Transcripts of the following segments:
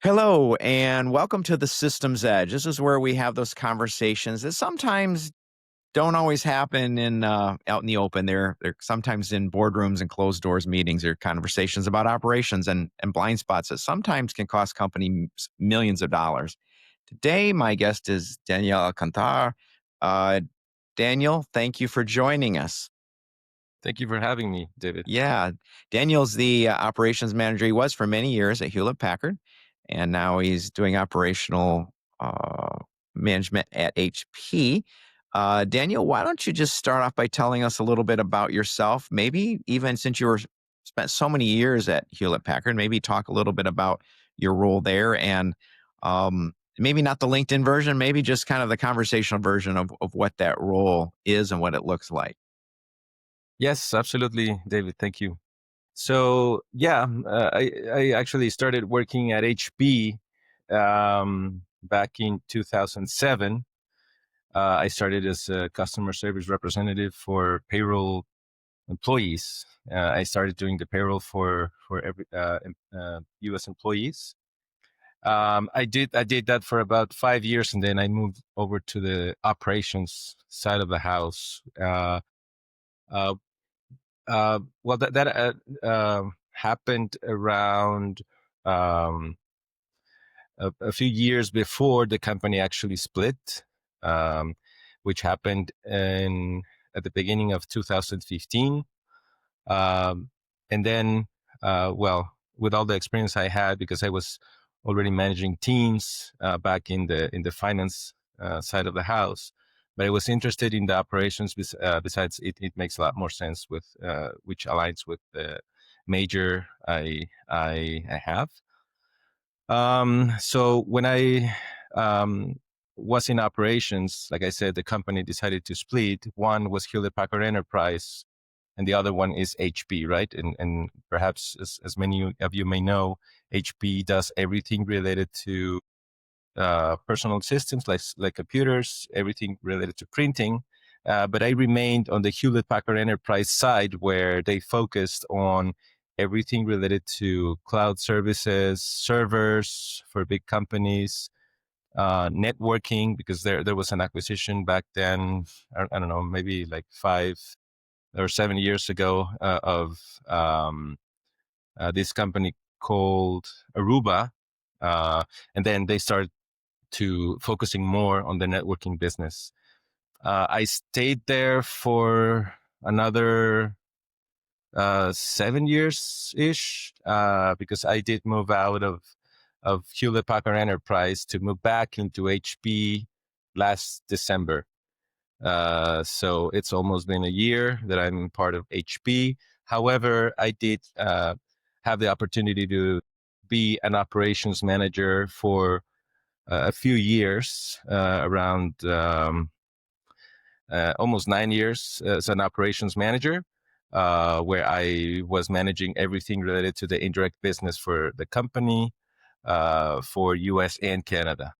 Hello, and welcome to the Systems Edge. This is where we have those conversations that sometimes don't always happen in out in the open. They're sometimes in boardrooms and closed doors meetings or conversations about operations and blind spots that sometimes can cost companies millions of dollars. Today, my guest is Daniel Alcantar. Uh, Daniel, thank you for joining us. Thank you for having me, David. Yeah, Daniel's the operations manager. He was for many years at Hewlett Packard, and now he's doing operational uh, management at HP. Daniel, why don't you just start off by telling us a little bit about yourself? Maybe even since you were spent so many years at Hewlett Packard, maybe talk a little bit about your role there, and maybe not the LinkedIn version, maybe just kind of the conversational version of what that role is and what it looks like. Yes, absolutely, David. Thank you. So, yeah, I actually started working at HP back in 2007. I started as a customer service representative for payroll employees. I started doing the payroll for every U.S. employees. I did that for about 5 years, and then I moved over to the operations side of the house. Uh, well, that happened around um, a few years before the company actually split, um, which happened at the beginning of 2015. Um, and then, well, with all the experience I had, because I was already managing teams back in the finance side of the house, but I was interested in the operations. Besides, it makes a lot more sense with which aligns with the major I have. So when I was in operations, like I said, the company decided to split. One was Hewlett Packard Enterprise, and the other one is HP, right? And perhaps as many of you may know, HP does everything related to personal systems like computers, everything related to printing. But I remained on the Hewlett Packard Enterprise side, where they focused on everything related to cloud services, servers for big companies, networking, because there was an acquisition back then. I don't know, maybe like 5 or 7 years ago, of this company called Aruba, and then they started to focusing more on the networking business. I stayed there for another 7 years ish, because I did move out of Hewlett Packard Enterprise to move back into HP last December. So it's almost been a year that I'm part of HP. However, I did have the opportunity to be an operations manager for a few years, around almost 9 years as an operations manager, where I was managing everything related to the indirect business for the company, for US and Canada.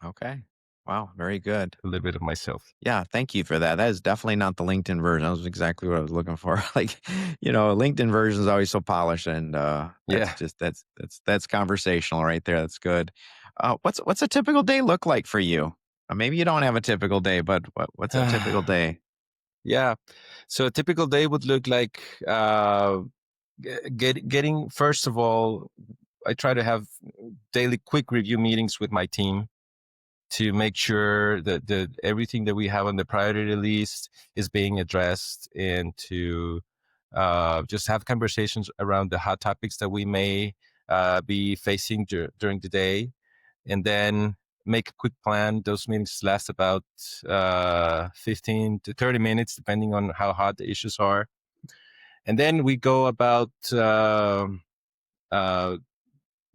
Okay. Wow, very good. A little bit of myself. Yeah, thank you for that. That is definitely not the LinkedIn version. That was exactly what I was looking for. Like, LinkedIn version is always so polished, and that's Yeah. just that's conversational right there. That's good. What's a typical day look like for you? Maybe you don't have a typical day, but what's a typical day? Yeah. So a typical day would look like getting, first of all, I try to have daily quick review meetings with my team to make sure that everything that we have on the priority list is being addressed, and to just have conversations around the hot topics that we may be facing during the day, and then make a quick plan. Those meetings last about 15 to 30 minutes, depending on how hot the issues are. And then we go about uh,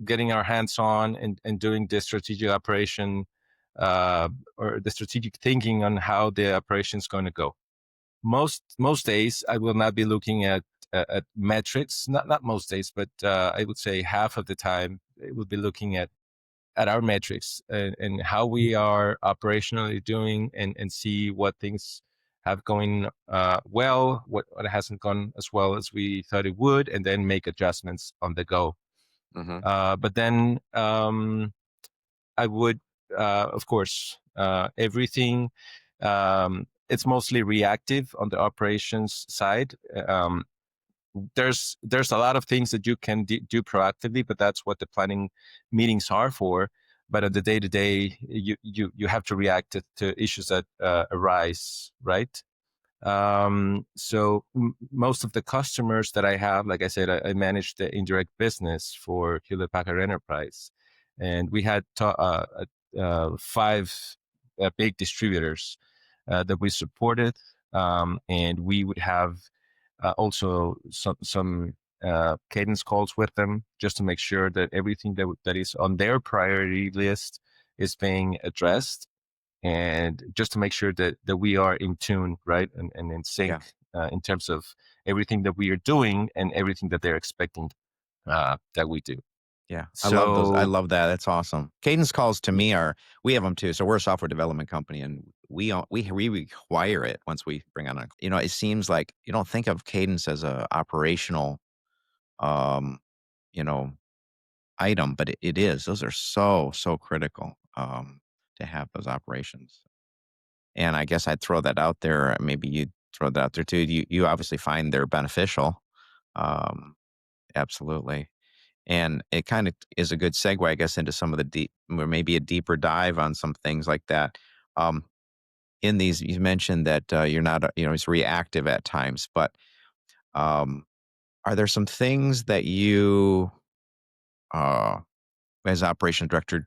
getting our hands on and doing the strategic operation, or the strategic thinking on how the operation is going to go. Most days I will not be looking at metrics. Not most days, but I would say half of the time I will be looking at our metrics, and how we are operationally doing, and see what things have going well, what hasn't gone as well as we thought it would, and then make adjustments on the go. Hmm. But then I would, of course, everything. It's mostly reactive on the operations side. There's a lot of things that you can do proactively, but that's what the planning meetings are for. But on the day to day, you have to react to issues that arise, right? So most of the customers that I have, like I said, I manage the indirect business for Hewlett Packard Enterprise, and we had five big distributors that we supported, and we would have also some cadence calls with them just to make sure that everything that is on their priority list is being addressed, and just to make sure that we are in tune, right, and in Yeah. sync in terms of everything that we are doing and everything that they're expecting that we do. Yeah, I love those. I So love that. That's awesome. Cadence calls to me are we have them too. So we're a software development company, and we require it once we bring on a. It seems like you don't think of cadence as a operational, um, you know, item, but it is. Those are so critical to have those operations. And I guess I'd throw that out there. Maybe you'd throw that out there too. You obviously find they're beneficial. Um, absolutely. And it kind of is a good segue, I guess, into some of the deep, or maybe a deeper dive on some things like that. Um, in these, you mentioned that you're not, it's reactive at times, but um, are there some things that you, uh, as operation director,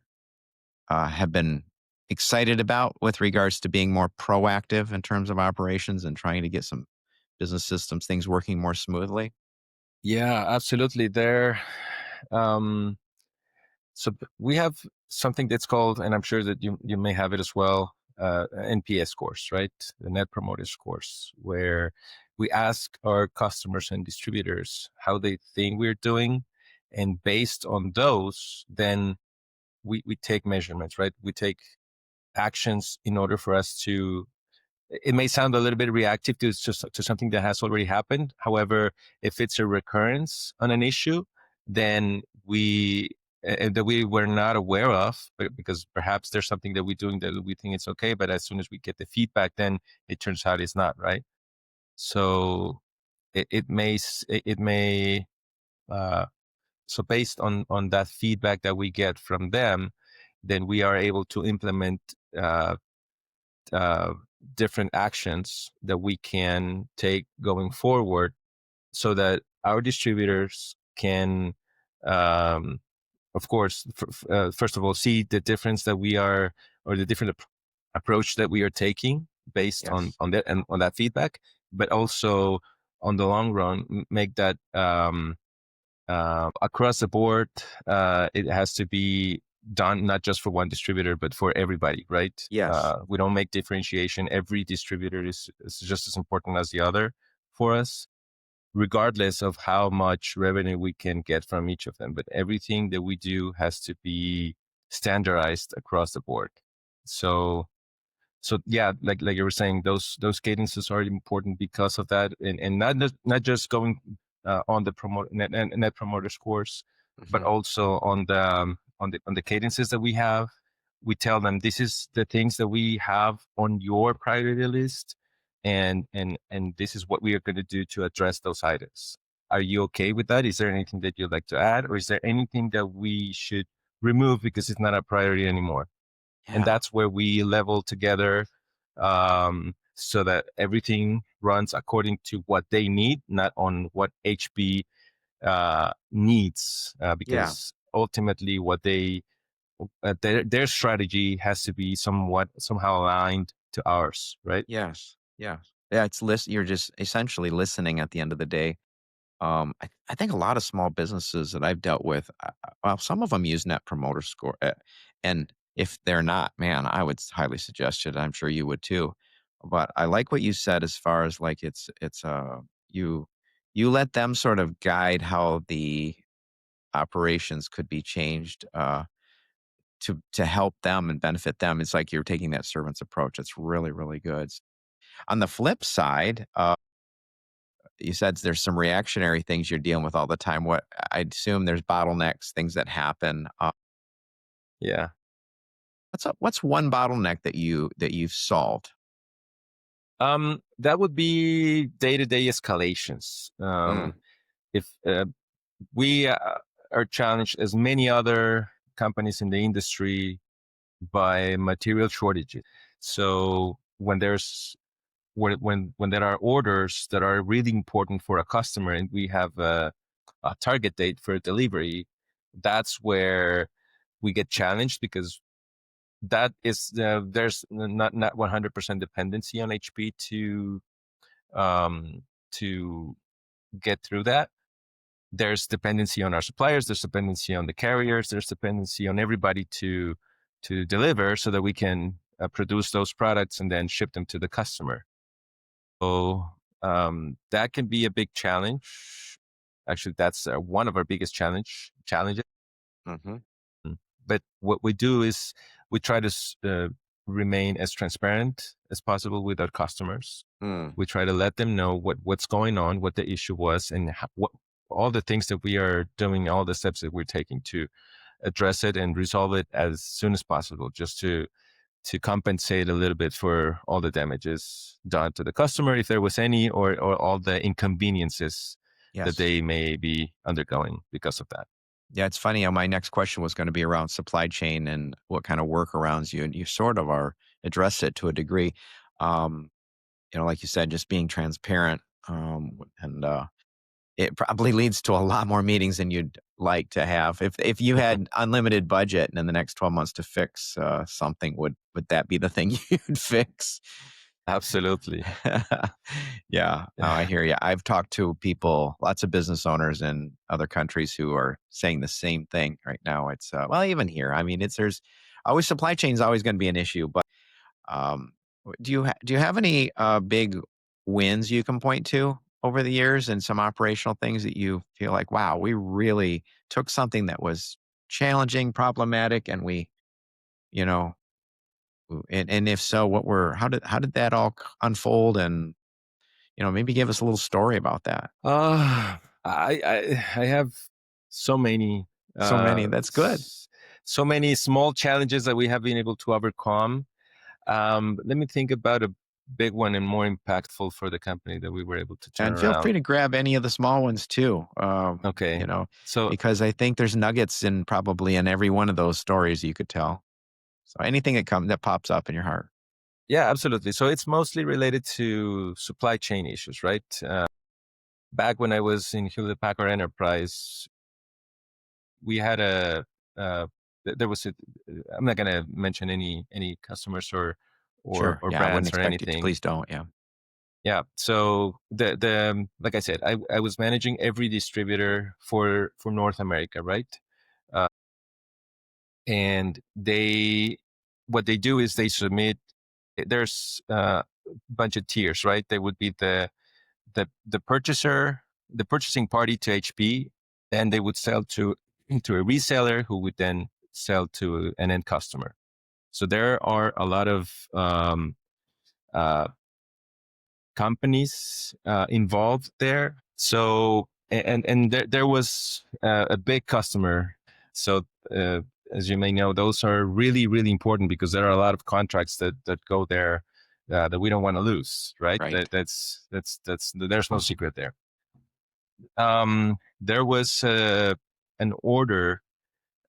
have been excited about with regards to being more proactive in terms of operations and trying to get some business systems, things working more smoothly? yeah, absolutely. Um, we have something that's called, and I'm sure that you may have it as well, NPS scores, right? The Net Promoter Scores, where we ask our customers and distributors how they think we're doing, and based on those, then we take measurements, right? We take actions in order for us to, it may sound a little bit reactive to just to something that has already happened. However, if it's a recurrence on an issue, then that we were not aware of, because perhaps there's something that we're doing that we think it's okay, but as soon as we get the feedback, then it turns out it's not, right? So it may uh, so based on that feedback that we get from them, then we are able to implement uh, uh, different actions that we can take going forward, so that our distributors can, um, of course, first of all, see the difference that we are, or the different approach that we are taking based Yes. on that and on that feedback, but also on the long run, make that across the board. It has to be done not just for one distributor, but for everybody, right? Yes. We don't make differentiation. Every distributor is just as important as the other for us, regardless of how much revenue we can get from each of them. But everything that we do has to be standardized across the board. So yeah, like you were saying, those cadences are important because of that, and not just going on the net promoter scores, but Hmm. also on the cadences that we have. We tell them this is the things that we have on your priority list, and this is what we are going to do to address those items. Are you okay with that? Is there anything that you'd like to add, or is there anything that we should remove because it's not a priority anymore? And Yeah. that's where we level together, so that everything runs according to what they need, not on what HB needs, Yeah. because ultimately what their strategy has to be somehow aligned to ours, right? Yes. Yes. Yeah. You're just essentially listening at the end of the day. I think a lot of small businesses that I've dealt with, well, some of them use Net Promoter Score, and if they're not, man, I would highly suggest it. I'm sure you would too. But I like what you said as far as like you you let them sort of guide how the operations could be changed to help them and benefit them. It's like you're taking that servant's approach. It's really good. On the flip side, you said there's some reactionary things you're dealing with all the time. What I'd assume there's bottlenecks, things that happen. Yeah. What's one bottleneck that you've solved? That would be day-to-day escalations. Mm, If we are challenged, as many other companies in the industry, by material shortages. So when there are orders that are really important for a customer, and we have a target date for delivery, that's where we get challenged, because that is there's not 100% dependency on HP um, to get through that. There's dependency on our suppliers, there's dependency on the carriers, there's dependency on everybody to deliver, so that we can produce those products and then ship them to the customer. So that can be a big challenge. Actually, that's one of our biggest challenges. mhm, Mm. But what we do is we try to remain as transparent as possible with our customers. mm, We try to let them know what's going on, what the issue was, and what all the things that we are doing, all the steps that we're taking to address it and resolve it as soon as possible, just to compensate a little bit for all the damages done to the customer, if there was any, or all the inconveniences that yes. they may be undergoing because of that. Yeah, it's funny how my next question was gonna be around supply chain and what kind of workarounds you sort of are addressed it to a degree. Um, like you said, just being transparent, and, it probably leads to a lot more meetings than you'd like to have. If you had unlimited budget and in the next 12 months to fix, something, would that be the thing you'd fix? Absolutely. Yeah, oh, I hear you. I've talked to people, lots of business owners in other countries who are saying the same thing right now. It's, well, even here, I mean, there's always supply chain is always gonna be an issue, but, um, do you have any, big wins you can point to over the years and some operational things that you feel like, "Wow, we really took something that was challenging, problematic, and we, you know, and if so, how did that all unfold?" And, maybe give us a little story about that. I have so many So many, uh, that's good. s- so many small challenges that we have been able to overcome. Let me think about a big one and more impactful for the company that we were able to turn And feel free around. to grab any of the small ones too, Okay, so because I think there's nuggets in probably in every one of those stories you could tell. So anything that pops up in your heart. yeah, absolutely. So it's mostly related to supply chain issues, right? Back when I was in Hewlett Packard Enterprise, we had uh, there was a, I'm not going to mention any customers Sure. or Yeah, I wouldn't brands or expect you to. anything. Please don't. Yeah. Yeah. So like I said, I was managing every distributor for North America, right? Uh, and what they do is they submit. There's a bunch of tiers, right? They would be the purchaser, the purchasing party to HP, and they would sell to a reseller who would then sell to an end customer. So there are a lot of uh, companies involved there. So and there was a big customer. So as you may know, those are really important, because there are a lot of contracts that go there that we don't want to lose, right? Right. That's there's no secret there. There was an order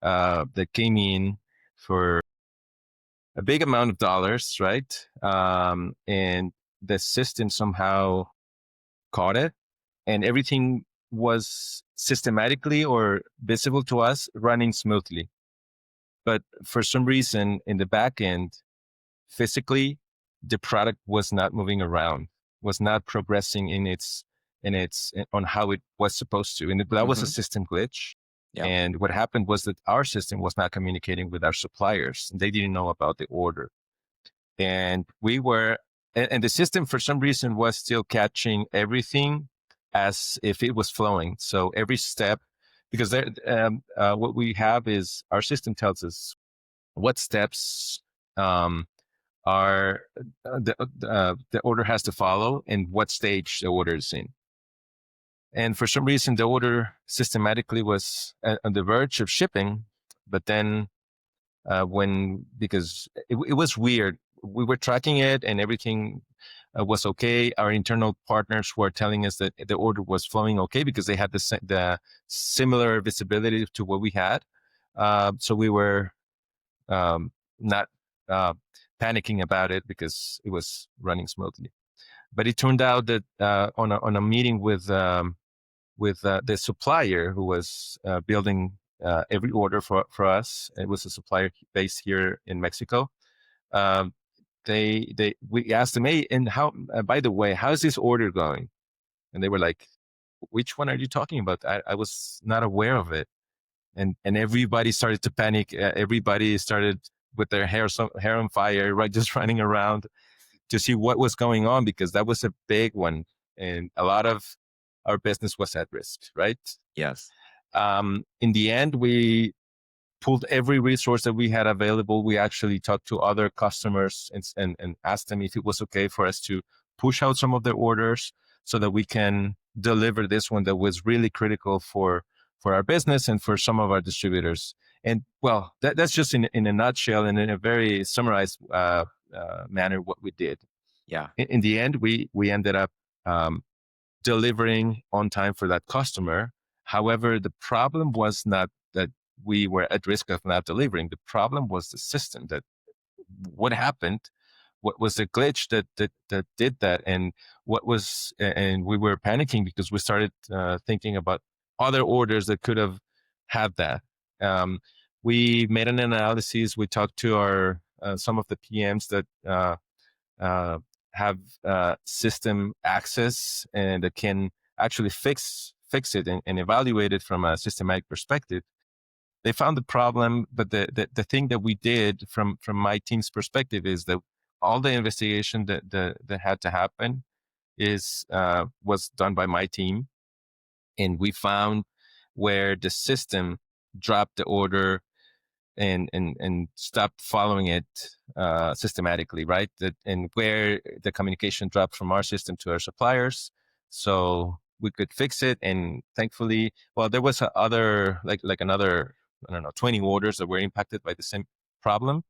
that came in for a big amount of dollars, right? And the system somehow caught it, and everything was systematically or visible to us running smoothly. But for some reason in the back end, physically, the product was not moving around, was not progressing in its on how it was supposed to, and that was a Hmm. system glitch. Yeah. And what happened was that our system was not communicating with our suppliers. They didn't know about the order, and and the system for some reason was still catching everything as if it was flowing. So every step, because what we have is our system tells us what steps um, are the order has to follow and what stage the order is in. And for some reason, the order systematically was on the verge of shipping. But then because it was weird, we were tracking it and everything was okay. Our internal partners were telling us that the order was flowing okay because they had the similar visibility to what we had. So we were not panicking about it because it was running smoothly. But it turned out that on a meeting with the supplier who was building every order for us, it was a supplier based here in Mexico. Um, we asked them, hey, and how? By the way, how's this order going? And they were like, which one are you talking about? I was not aware of it. And everybody started to panic. Everybody started with their hair on fire, right? Just running around to see what was going on because that was a big one, and a lot of our business was at risk, right? Yes. In the end, we pulled every resource that we had available. We actually talked to other customers and asked them if it was okay for us to push out some of their orders so that we can deliver this one that was really critical for our business and for some of our distributors. And well, that's just in a nutshell and in a very summarized manner what we did. Yeah. In the end, we ended up um, delivering on time for that customer. However, the problem was not that we were at risk of not delivering. The problem was the system. That what happened, what was the glitch that did that, and and we were panicking because we started thinking about other orders that could have had that. Um, we made an analysis. We talked to our some of the PMs that uh, have system access and that can actually fix it and evaluate it from a systematic perspective. They found the problem, but the thing that we did from my team's perspective is that all the investigation that had to happen is was done by my team, and we found where the system dropped the order and stop following it systematically, right? And where the communication dropped from our system to our suppliers, so we could fix it. And thankfully, well, there was other like another, I don't know, 20 orders that were impacted by the same problem,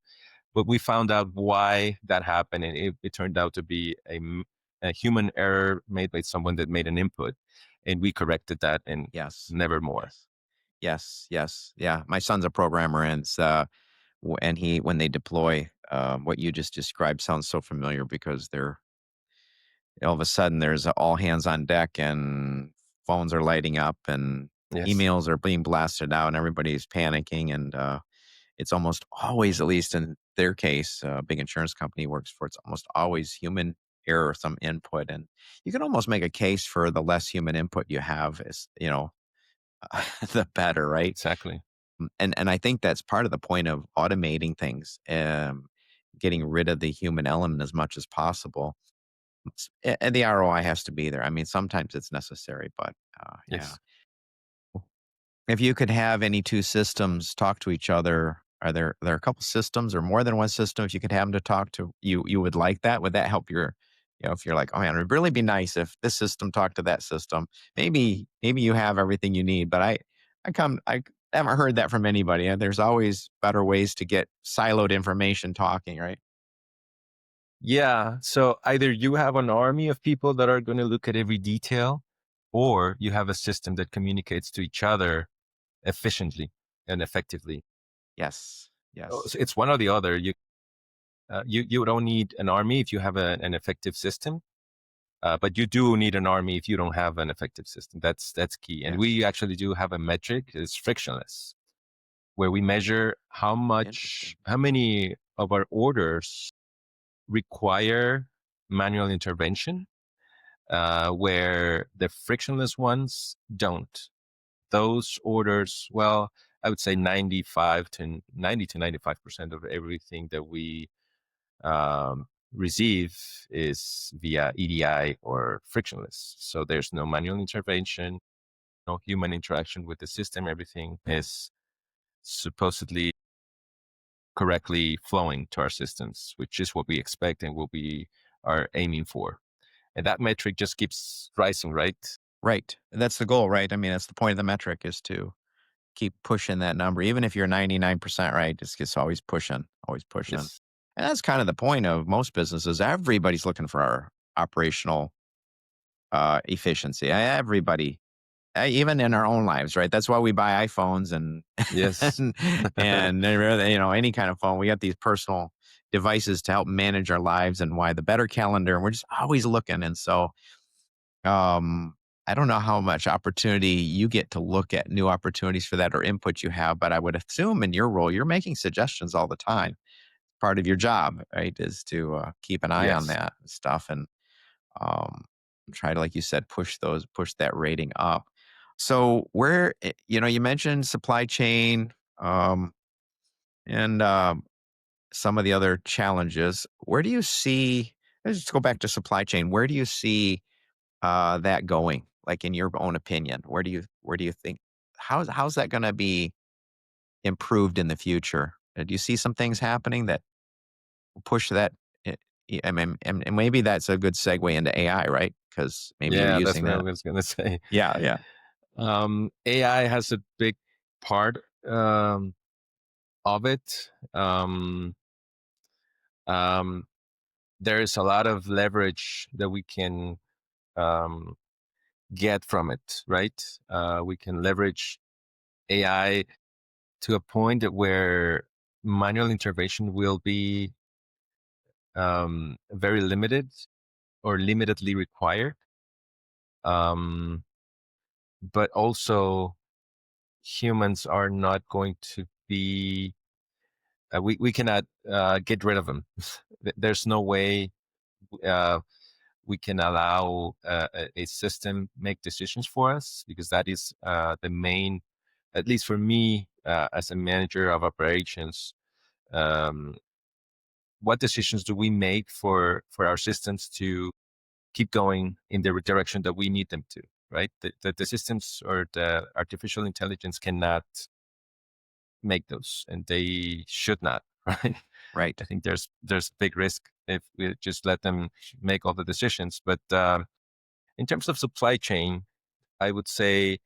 but we found out why that happened, and it turned out to be a human error made by someone that made an input, and we corrected that and Yes. never more. Yes. Yes. Yes. Yeah. My son's a programmer, and and when they deploy, what you just described sounds so familiar because they're all of a sudden there's a all hands on deck and phones are lighting up and Yes, emails are being blasted out and everybody's panicking and it's almost always, at least in their case, a big insurance company works for, it's almost always human error, some input, and you can almost make a case for the less human input you have is, the better, right? exactly. And I think that's part of the point of automating things, getting rid of the human element as much as possible. And the ROI has to be there. I mean, sometimes it's necessary, but yeah. Yes. If you could have any two systems talk to each other, are there a couple systems or more than one system? If you could have them to talk to, you would like that? Would that help if you're like, oh man, it'd really be nice if this system talked to that system. Maybe you have everything you need, but I haven't heard that from anybody. There's always better ways to get siloed information talking, right? Yeah. So either you have an army of people that are going to look at every detail, or you have a system that communicates to each other efficiently and effectively. Yes. Yes. So it's one or the other. You don't need an army if you have an effective system, but you do need an army if you don't have an effective system. That's key. And Yes. we actually do have a metric. It's frictionless, where we measure Interesting. how many of our orders require manual intervention, where the frictionless ones don't. Those orders, well, I would say 90 to 95% of everything that we receive is via EDI or frictionless. So there's no manual intervention, no human interaction with the system. Everything is supposedly correctly flowing to our systems, which is what we expect and what we are aiming for. And that metric just keeps rising, right? Right. That's the goal, right? I mean, that's the point of the metric is to keep pushing that number. Even if you're 99% right, just always pushing, always pushing. Yes. And that's kind of the point of most businesses. Everybody's looking for our operational efficiency. Everybody, even in our own lives, right? That's why we buy iPhones and Yes. any kind of phone. We got these personal devices to help manage our lives and why the better calendar. And we're just always looking. And so um, I don't know how much opportunity you get to look at new opportunities for that or input you have, but I would assume in your role, you're making suggestions all the time. Part of your job, right, is to keep an eye on Yes. that stuff and um, try to, like you said, push that rating up. So you mentioned supply chain and some of the other challenges. Where do you see? Let's just go back to supply chain. Where do you see that going? Like in your own opinion, where do you think how's that going to be improved in the future? Do you see some things happening that will push that? eh, I mean, and maybe that's a good segue into AI, right? Because maybe you're Yeah, that's using what I that. was gonna say. Yeah, yeah, AI has a big part of it. Um, there's a lot of leverage that we can um, get from it, right? We can leverage AI to a point where manual intervention will be very limited or limitedly required. Um, but also, humans are not going to be, we cannot get rid of them. There's no way uh, we can allow a system make decisions for us because that is the main, at least for me as a manager of operations. Um, what decisions do we make for our systems to keep going in the direction that we need them to? Right, the systems or the artificial intelligence cannot make those, and they should not. Right, right. I think there's big risk if we just let them make all the decisions. But in terms of supply chain, I would say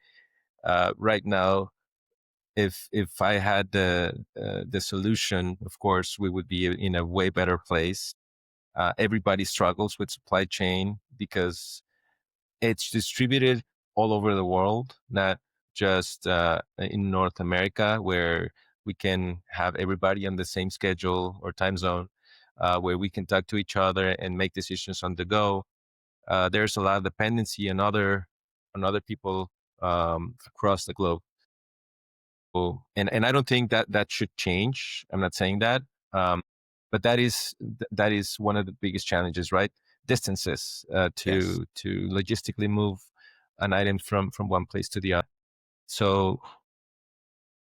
right now, if I had the solution, of course, we would be in a way better place. Everybody struggles with supply chain because it's distributed all over the world, not just in North America, where we can have everybody on the same schedule or time zone, where we can talk to each other and make decisions on the go. There's a lot of dependency on other people across the globe. And I don't think that should change. I'm not saying that, um, but that is one of the biggest challenges, right? Distances Yes, to logistically move an item from one place to the other. So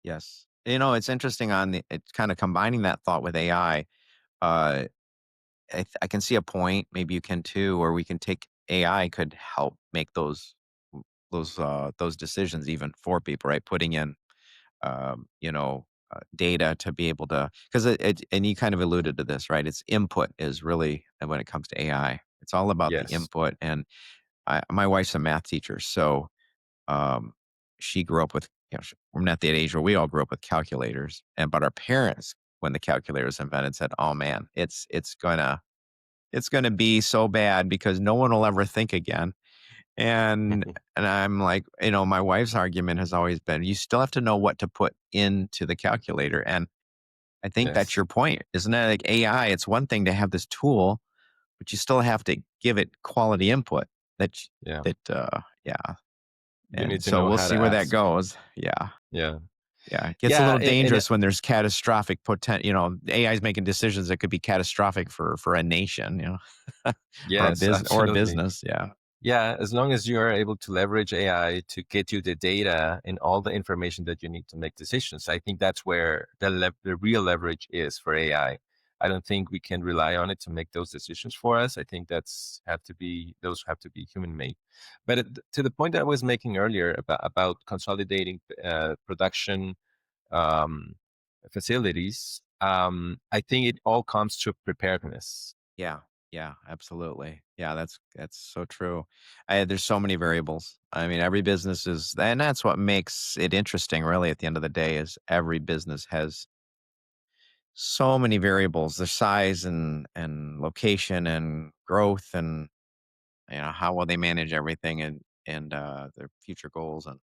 yes. It's interesting it's kind of combining that thought with AI. Uh, I can see a point. Maybe you can too, where we can take AI could help make those decisions even for people, right? Putting in data to be able to, because and you kind of alluded to this, right? It's input is really when it comes to AI, it's all about the yes, input. And my wife's a math teacher, so um, she grew up with, we're not that age where we all grew up with calculators, and but our parents, when the calculator was invented, said, "Oh man, it's gonna be so bad because no one will ever think again." And I'm like, my wife's argument has always been, you still have to know what to put into the calculator. And I think that's yes, your point, isn't it? Like AI, it's one thing to have this tool, but you still have to give it quality input yeah. yeah. You And need to so know we'll how to see where that ask. goes. Yeah. Yeah, Yeah. It gets a yeah, little and dangerous when there's catastrophic potential. AI is making decisions that could be catastrophic for a nation, or a yes, absolutely. business. Yeah. Yeah, as long as you are able to leverage AI to get you the data and all the information that you need to make decisions, I think that's where the real leverage is for AI. I don't think we can rely on it to make those decisions for us. I think those have to be human made. But to the point that I was making earlier about consolidating production um, facilities, I think it all comes to preparedness. Yeah. Yeah, absolutely. Yeah, that's so true. There's so many variables. I mean, every business is, and that's what makes it interesting. Really, at the end of the day, is every business has so many variables: their size and location and growth, and how will they manage everything, and their future goals and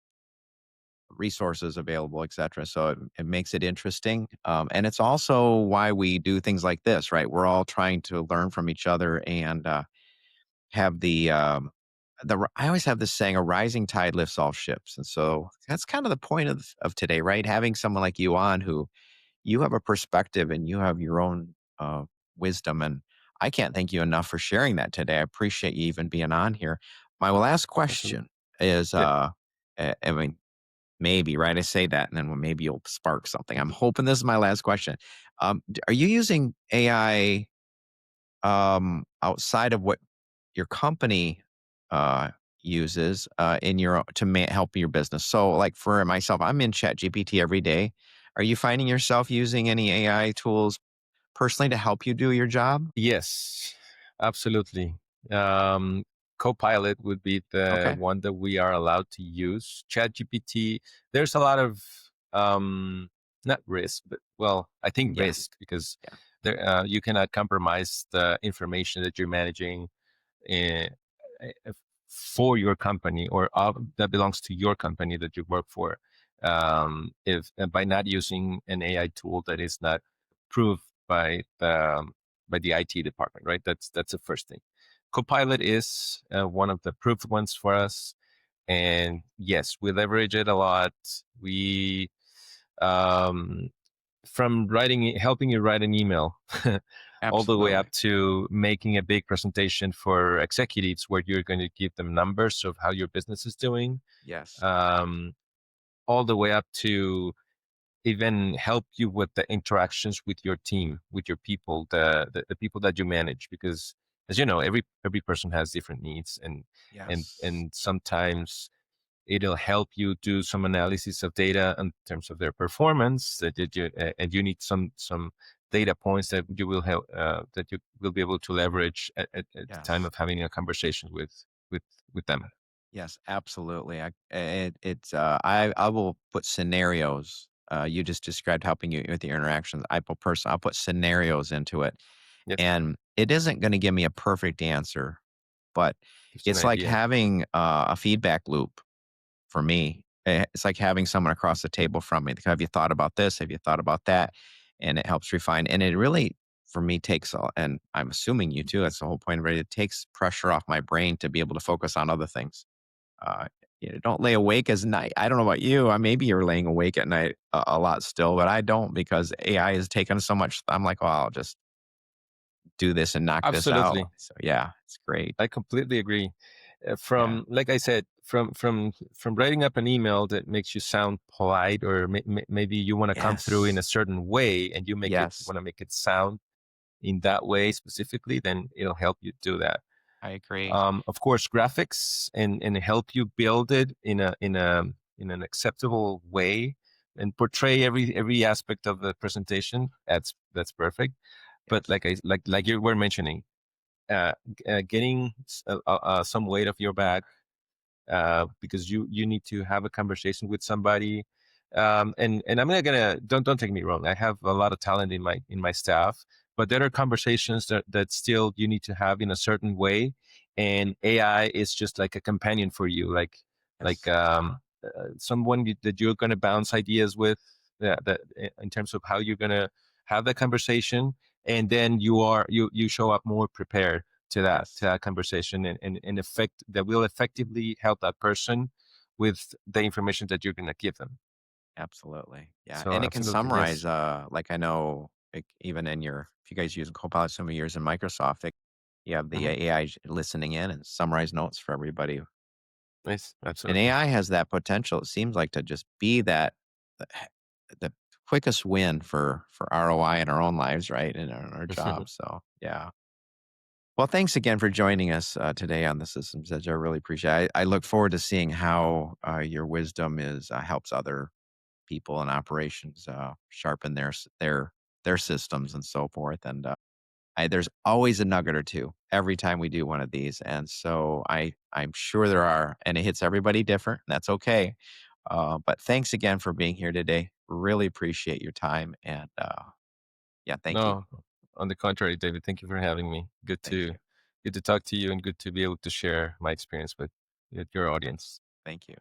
resources available, et cetera. So it makes it interesting. And it's also why we do things like this, right? We're all trying to learn from each other and have I always have this saying, a rising tide lifts all ships. And so that's kind of the point of today, right? Having someone like you on, who you have a perspective and you have your own wisdom. And I can't thank you enough for sharing that today. I appreciate you even being on here. My last Absolutely. question is, Yeah. I mean, maybe, right? I say that, and then well, maybe you'll spark something. I'm hoping this is my last question. Are you using AI outside of what your company uh, uses in to help your business? So, like for myself, I'm in Chat GPT every day. Are you finding yourself using any AI tools personally to help you do your job? Yes, absolutely. Um, Copilot would be the Okay. one that we are allowed to use. ChatGPT, there's a lot of not risk, but well, I think Yeah. risk because Yeah. you cannot compromise the information that you're managing eh, for your company or that belongs to your company that you work for. If by not using an AI tool that is not approved by the IT department, right? That's the first thing. Copilot is one of the approved ones for us, and yes, we leverage it a lot. We um, from helping you write an email all the way Absolutely. up to making a big presentation for executives where you're going to give them numbers of how your business is doing, Yes. um, all the way up to even help you with the interactions with your team, with your people, the people that you manage, because as you know, every person has different needs, Yes. and sometimes it'll help you do some analysis of data in terms of their performance and you need some data points that you will help that you will be able to leverage at the time Yes. of having a conversation with with them. Yes, absolutely. I will put scenarios. You just described helping you with your interactions. I'll put scenarios into it, Yes, and it isn't going to give me a perfect answer, but gives you an it's like idea. having a feedback loop for me. It's like having someone across the table from me. Like, have you thought about this? Have you thought about that? And it helps refine. And it really, for me, and I'm assuming you too. That's the whole point of it. It takes pressure off my brain to be able to focus on other things. uh, don't lay awake as night. I don't know about you. Maybe you're laying awake at night a lot still, but I don't, because AI has taken so much. I'm like, oh, I'll just do this and knock this out. Absolutely, So yeah, it's great. I completely agree. Yeah. From like I said, from writing up an email that makes you sound polite, or maybe you want to come through in a Yes. certain way, and you make it Yes. want to make it sound in that way specifically, then it'll help you do that. I agree. Of course, graphics and help you build it in an acceptable way and portray every aspect of the presentation. That's perfect. But Yes. like you were mentioning, getting some weight off your back because you need to have a conversation with somebody. And I'm not gonna don't take me wrong. I have a lot of talent in my staff, but there are conversations that still you need to have in a certain way, and AI is just like a companion for you, like Yes. someone that you're gonna bounce ideas with. That in terms of how you're gonna have that conversation, and then you show up more prepared to Yes. that conversation and effect that will effectively help that person with the information that you're going to give them. Absolutely. Yeah. So And it can absolutely, summarize, yes. like I know, like even if you guys use Copilot so many years in Microsoft, you have the Hmm. AI listening in and summarize notes for everybody. Yes, And absolutely. AI has that potential, it seems like, to just be the the quickest win for ROI in our own lives, right? And in our jobs. So, yeah. Well, thanks again for joining us today on the Systems Edge. I really appreciate it. I look forward to seeing how your wisdom helps other people in operations sharpen their systems and so forth. And There's always a nugget or two every time we do one of these, and so I'm sure there are, and it hits everybody different. And that's okay. But thanks again for being here today. Really appreciate your time, and yeah, thank you, No, on the contrary, David, thank you for having me. thank you, Good to talk to you and good to be able to share my experience with your audience. thank you.